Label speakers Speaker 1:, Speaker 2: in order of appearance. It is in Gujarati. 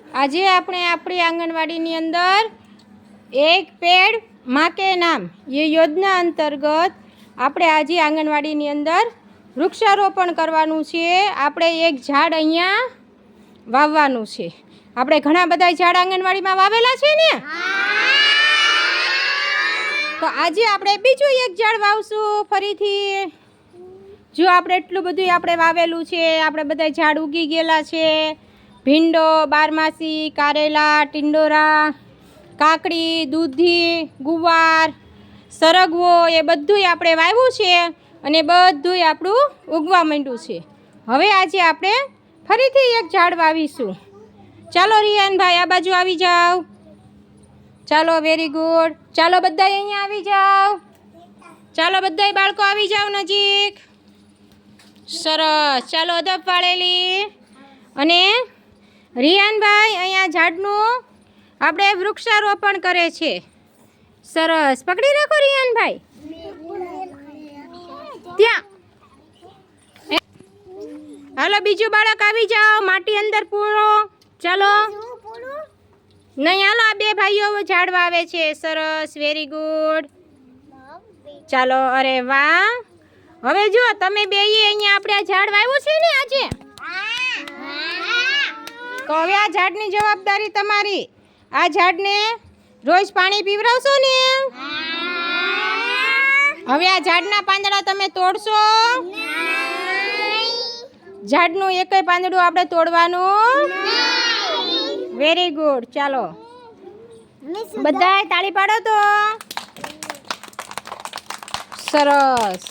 Speaker 1: આજે આપણે આપણી આંગણવાડીની અંદર એક પેડ માં કે નામ એ યોજના અંતર્ગત આપણે આજે આંગણવાડીની અંદર વૃક્ષારોપણ કરવાનું છે। આપણે એક ઝાડ અહીંયા વાવવાનું છે। આપણે ઘણા બધા ઝાડ આંગણવાડીમાં વાવેલા છે ને, તો આજે આપણે બીજું એક ઝાડ વાવશું ફરીથી। જો આપણે એટલું બધું આપણે વાવેલું છે, આપણે બધા ઝાડ ઉગી ગયેલા છે। ભીંડો, બારમાસી, કારેલા, ટિંડોરા, કાકડી, દૂધી, ગુવાર, સરગવો એ બધુંય આપણે વાવ્યું છે અને બધુંય આપણું ઉગવા માંડ્યું છે। હવે આજે આપણે ફરીથી એક ઝાડ વાવીશું। ચાલો રિયાનભાઈ આ બાજુ આવી જાઓ। ચાલો, વેરી ગુડ। ચાલો બધાય અહીંયા આવી જાઓ। ચાલો બધાય બાળકો આવી જાઓ નજીક। સરસ, ચાલો અદબ વાળેલી। અને રિયાનભાઈ અહીંયા ઝાડનું આપણે વૃક્ષારોપણ કરે છે। સરસ, પકડી રાખો રિયાનભાઈ। ત્યાં હાલો બીજું બાળક આવી જાઓ, માટી અંદર પૂરો। ચાલો નહીં, હાલો આ બે ભાઈઓ ઝાડ વાવે છે। સરસ, વેરી ગુડ। ચાલો, અરે વાહ। હવે જો તમે બે અહીંયા આપણે આ ઝાડ વાવ્યું છે ને આજે, તો હવે આ ઝાડની જવાબદારી તમારી। આ ઝાડને રોજ પાણી પીવડાવશો ને? હવે આ ઝાડના પાંદડા તમે તોડશો? ઝાડનું એકય પાંદડું આપણે તોડવાનું? Very good. ચાલો બધાય તાળી પાડો તો। સરસ।